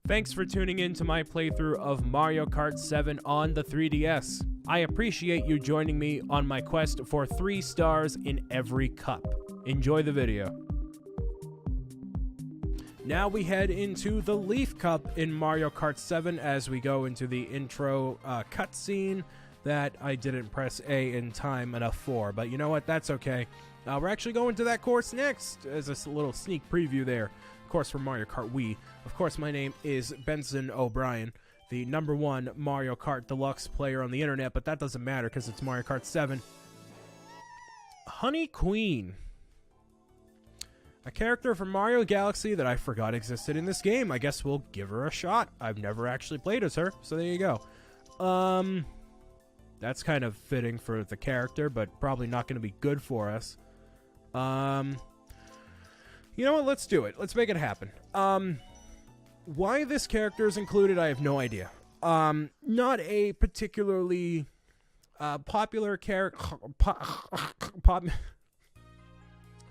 Thanks for tuning in to my playthrough of Mario Kart 7 on the 3DS. I appreciate you joining me on my quest for 3 stars in every cup. Enjoy the video. Now we head into the Leaf Cup in Mario Kart 7 as we go into the intro cutscene that I didn't press A in time enough for, but you know what, that's okay. We're actually going to that course next as a little sneak preview there. Of course, for Mario Kart Wii. Of course, my name is Benson O'Brien, the #1 Mario Kart Deluxe player on the internet, but that doesn't matter because it's Mario Kart 7. Honey Queen. A character from Mario Galaxy that I forgot existed in this game. I guess we'll give her a shot. I've never actually played as her, so there you go. That's kind of fitting for the character, but probably not going to be good for us. You know what? Let's do it. Let's make it happen. Why this character is included, I have no idea. Not a particularly popular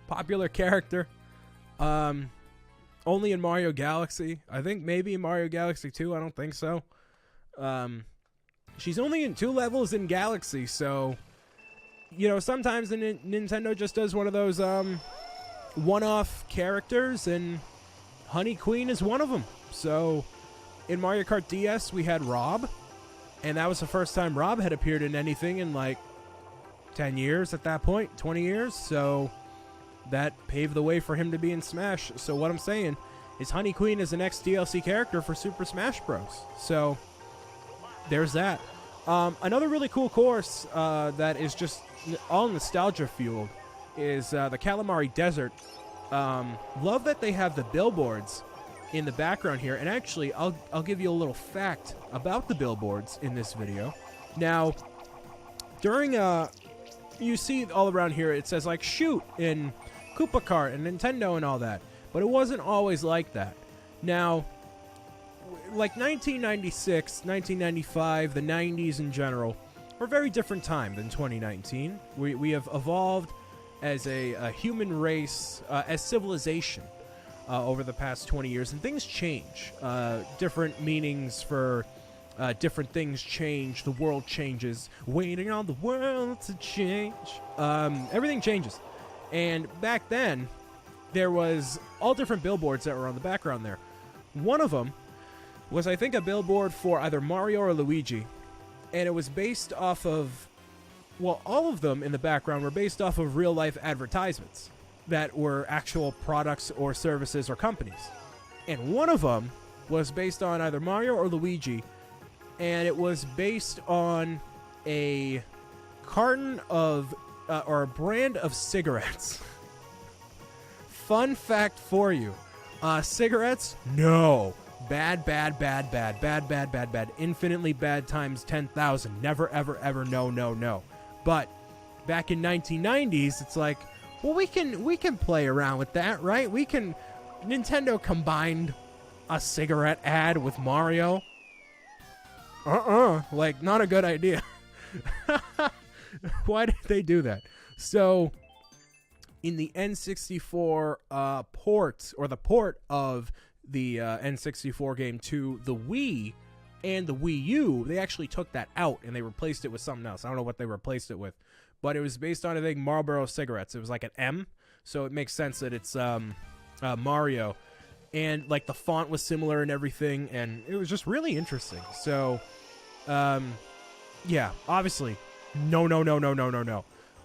popular character. Only in Mario Galaxy. I think maybe in Mario Galaxy 2. I don't think so. She's only in 2 levels in Galaxy, so you know, sometimes Nintendo just does one of those one-off characters, and Honey Queen is one of them. So in Mario Kart DS we had Rob, and that was the first time Rob had appeared in anything in like 10 years at that point, 20 years, so that paved the way for him to be in Smash. So what I'm saying is Honey Queen is the next DLC character for Super Smash Bros. So there's that. Another really cool course that is just all nostalgia fueled is the Calamari Desert. Love that they have the billboards in the background here, and actually I'll give you a little fact about the billboards in this video. Now, during you see all around here it says like shoot in Koopa Kart and Nintendo and all that, but it wasn't always like that. Now, like 1996, 1995, the 90s in general were a very different time than 2019. We have evolved as a human race, as civilization over the past 20 years, and things change. Different meanings for different things change. The world changes. Waiting on the world to change. Everything changes. And back then, there was all different billboards that were on the background there. One of them was, I think, a billboard for either Mario or Luigi, and it was based off of, well, all of them in the background were based off of real-life advertisements that were actual products or services or companies. And one of them was based on either Mario or Luigi, and it was based on a carton of, or a brand of cigarettes. Fun fact for you. Cigarettes? No. Bad, bad, bad, bad, bad, bad, bad, bad. Infinitely bad times 10,000. Never, ever, ever, no, no, no. But back in 1990s, it's like, well, we can play around with that, right? Nintendo combined a cigarette ad with Mario. Like, not a good idea. Why did they do that? So, in the N64 port, or the port of the N64 game to the Wii and the Wii U, they actually took that out and they replaced it with something else. I don't know what they replaced it with, but it was based on, I think, Marlboro cigarettes. It was like an M, so it makes sense that it's Mario, and like the font was similar and everything, and it was just really interesting. So yeah, obviously no,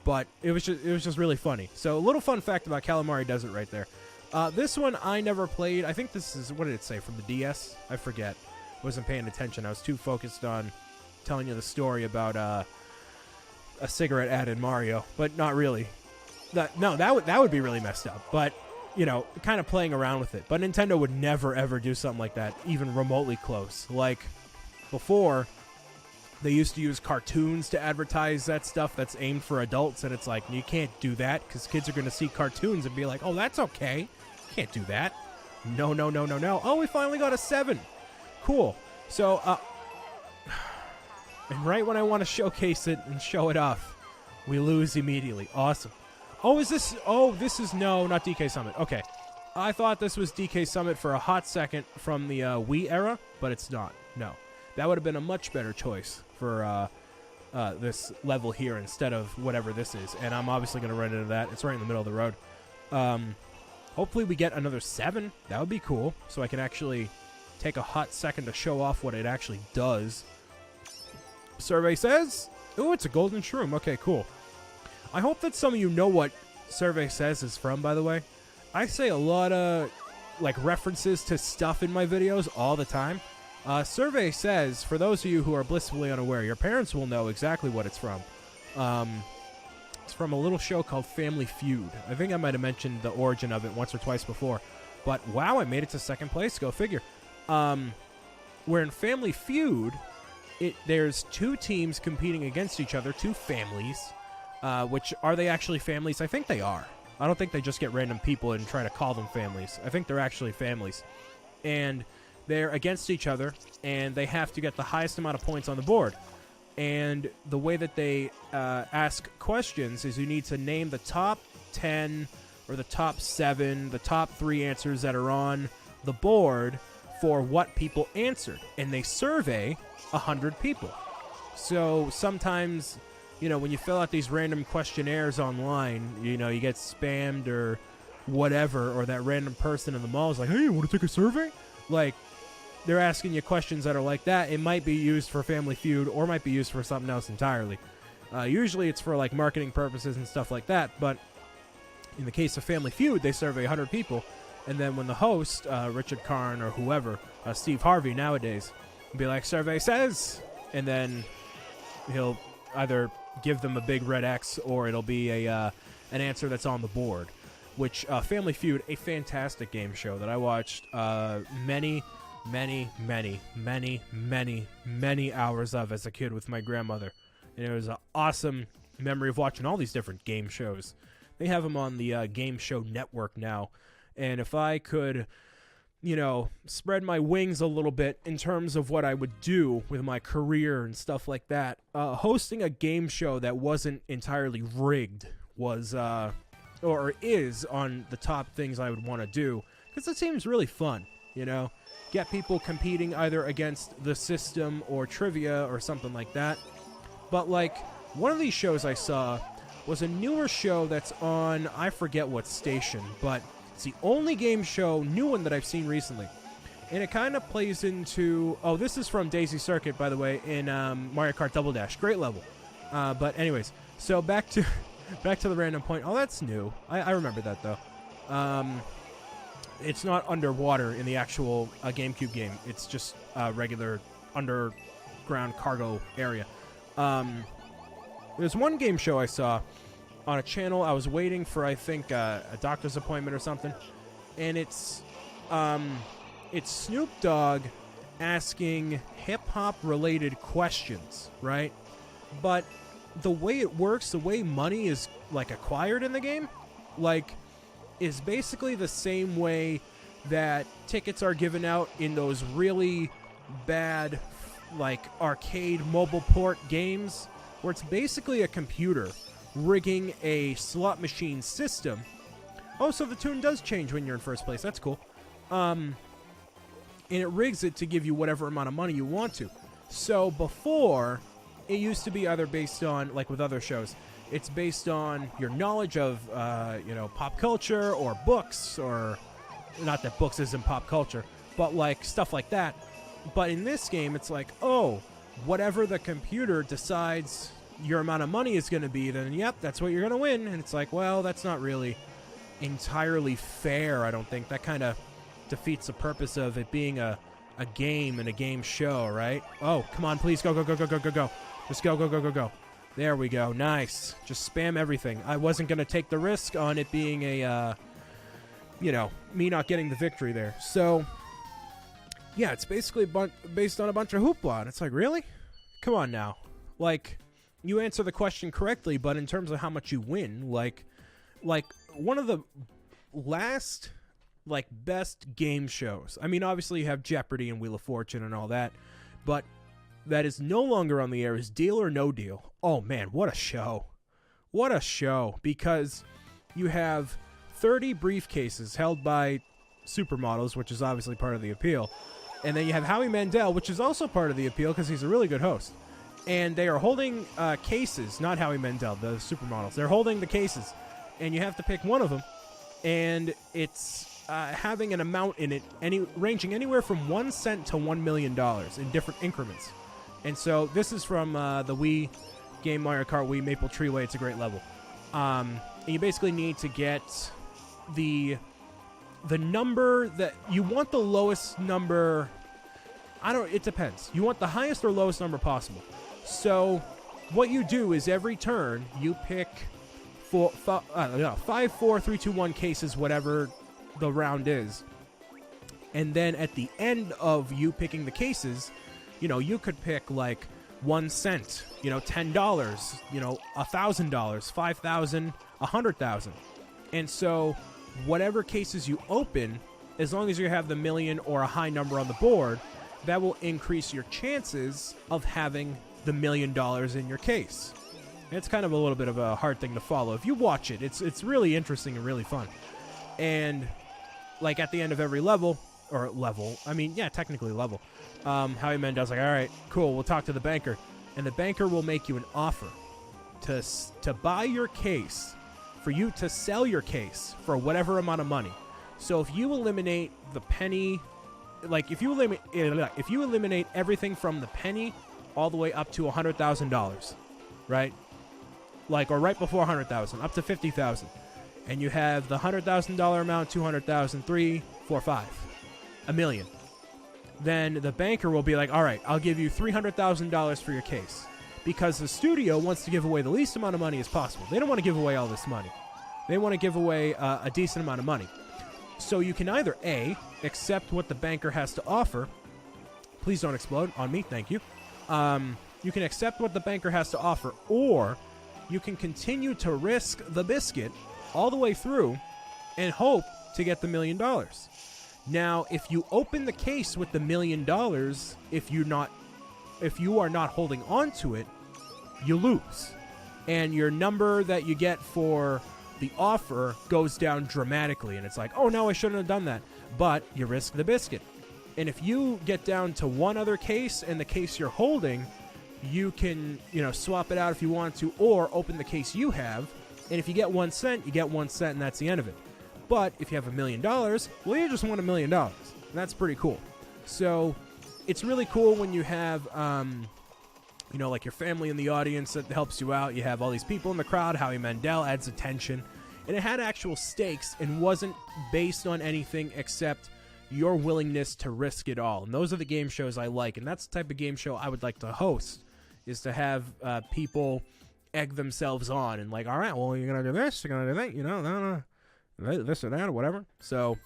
but it was just really funny. So a little fun fact about Calamari Desert right there. This one I never played. I think this is, what did it say, from the DS? I forget. Wasn't paying attention. I was too focused on telling you the story about a cigarette ad in Mario, but not really. That would be really messed up. But, you know, kind of playing around with it. But Nintendo would never ever do something like that, even remotely close. Like before, they used to use cartoons to advertise that stuff that's aimed for adults, and it's like, you can't do that because kids are going to see cartoons and be like, oh, that's okay. Can't do that. No. Oh, we finally got a 7. Cool. So, and right when I want to showcase it and show it off, we lose immediately. Awesome. Oh, is this? Oh, this is, no, not DK Summit. Okay. I thought this was DK Summit for a hot second from the Wii era, but it's not. No. That would have been a much better choice for this level here instead of whatever this is. And I'm obviously going to run into that. It's right in the middle of the road. Hopefully we get another 7. That would be cool. So I can actually take a hot second to show off what it actually does. Survey says... Oh, it's a golden shroom. Okay, cool. I hope that some of you know what Survey Says is from, by the way. I say a lot of references to stuff in my videos all the time. Survey Says, for those of you who are blissfully unaware, your parents will know exactly what it's from. It's from a little show called Family Feud. I think I might have mentioned the origin of it once or twice before. But wow, I made it to second place. Go figure. Where in Family Feud, there's 2 teams competing against each other, 2 families. Which, are they actually families? I think they are. I don't think they just get random people and try to call them families. I think they're actually families. And they're against each other, and they have to get the highest amount of points on the board. And the way that they ask questions is you need to name the top 10 or the top 7, the top 3 answers that are on the board for what people answered. And they survey 100 people. So sometimes... when you fill out these random questionnaires online, you get spammed or whatever, or that random person in the mall is like, hey, you want to take a survey? They're asking you questions that are like that. It might be used for Family Feud or might be used for something else entirely. Usually it's for, marketing purposes and stuff like that, but in the case of Family Feud, they survey 100 people, and then when the host, Richard Karn or whoever, Steve Harvey nowadays, will be like, Survey Says, and then he'll either give them a big red X, or it'll be an answer that's on the board. Which Family Feud, a fantastic game show that I watched many hours of as a kid with my grandmother, and it was an awesome memory of watching all these different game shows. They have them on the Game Show Network now, and if I could spread my wings a little bit in terms of what I would do with my career and stuff like that. Hosting a game show that wasn't entirely rigged was, or is, on the top things I would want to do, because it seems really fun, Get people competing either against the system or trivia or something like that. But, one of these shows I saw was a newer show that's on, I forget what station, but... it's the only game show, new one that I've seen recently. And it kind of plays into... Oh, this is from Daisy Circuit, by the way, in Mario Kart Double Dash. Great level. But anyways, so back to the random point. Oh, that's new. I remember that, though. It's not underwater in the actual GameCube game. It's just a regular underground cargo area. There's one game show I saw on a channel. I was waiting for, I think, a doctor's appointment or something, and it's Snoop Dogg asking hip-hop related questions, right? But the way it works, the way money is acquired in the game, is basically the same way that tickets are given out in those really bad arcade mobile port games, where it's basically a computer rigging a slot machine system. Oh, so the tune does change when you're in first place. That's cool. And it rigs it to give you whatever amount of money you want to. So before, it used to be either based on, with other shows, it's based on your knowledge of, pop culture or books, or not that books isn't pop culture, but stuff like that. But in this game, it's whatever the computer decides your amount of money is going to be, then yep, that's what you're going to win. And it's well, that's not really entirely fair, I don't think. That kind of defeats the purpose of it being a game and a game show, right? Oh, come on, please, go. Just go. There we go, nice. Just spam everything. I wasn't going to take the risk on it being a, me not getting the victory there. So, yeah, it's basically based on a bunch of hoopla. And it's really? Come on now. You answer the question correctly, but in terms of how much you win, one of the last, best game shows. I mean, obviously you have Jeopardy and Wheel of Fortune and all that, but that is no longer on the air is Deal or No Deal. Oh, man, what a show. What a show, because you have 30 briefcases held by supermodels, which is obviously part of the appeal. And then you have Howie Mandel, which is also part of the appeal because he's a really good host. And they are holding cases, not Howie Mandel, the supermodels. They're holding the cases. And you have to pick one of them. And it's having an amount in it ranging anywhere from 1 cent to $1 million in different increments. And so this is from the Wii game Mario Kart Wii Maple Treeway. It's a great level. And you basically need to get the number that you want, the lowest number. It depends. You want the highest or lowest number possible. So what you do is every turn you pick 5, 4, 3, 2, 1 cases, whatever the round is. And then at the end of you picking the cases, you could pick like 1 cent, $10, $1,000, 5,000, 100,000. And so whatever cases you open, as long as you have the million or a high number on the board, that will increase your chances of having the $1 million in your case. It's kind of a little bit of a hard thing to follow. If you watch it, it's really interesting and really fun. And like at the end of every level, technically level, Howie Mandel's like, all right, cool, we'll talk to the banker. And the banker will make you an offer to buy your case, for you to sell your case for whatever amount of money. So if you eliminate the penny, like if you eliminate everything from the penny all the way up to $100,000, right? Like, or right before 100,000, up to 50,000, and you have the $100,000 amount, 200,000, 3, 4, 5, $1 million. Then the banker will be like, all right, I'll give you $300,000 for your case, because the studio wants to give away the least amount of money as possible. They don't want to give away all this money. They want to give away a decent amount of money. So you can either A, accept what the banker has to offer. Please don't explode on me, thank you. You can accept what the banker has to offer, or you can continue to risk the biscuit all the way through and hope to get the $1 million. Now, if you open the case with the $1 million, if you are not holding on to it, you lose. And your number that you get for the offer goes down dramatically. And it's like, oh no, I shouldn't have done that. But you risk the biscuit. And if you get down to one other case and the case you're holding, you can, swap it out if you want to, or open the case you have. And if you get 1 cent, you get 1 cent, and that's the end of it. But if you have $1 million, well, you just won $1 million. And that's pretty cool. So it's really cool when you have, like your family in the audience that helps you out. You have all these people in the crowd. Howie Mandel adds attention. And it had actual stakes and wasn't based on anything except your willingness to risk it all. And those are the game shows I like. And that's the type of game show I would like to host, is to have people egg themselves on and like, all right, well, you're going to do this, you're going to do that, this or that or whatever. So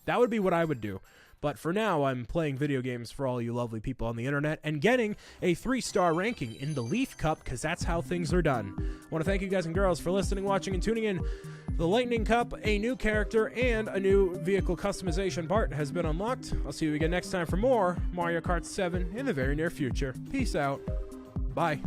that would be what I would do. But for now, I'm playing video games for all you lovely people on the internet and getting a 3-star ranking in the Leaf Cup, because that's how things are done. I want to thank you guys and girls for listening, watching, and tuning in. The Lightning Cup, a new character, and a new vehicle customization part has been unlocked. I'll see you again next time for more Mario Kart 7 in the very near future. Peace out. Bye.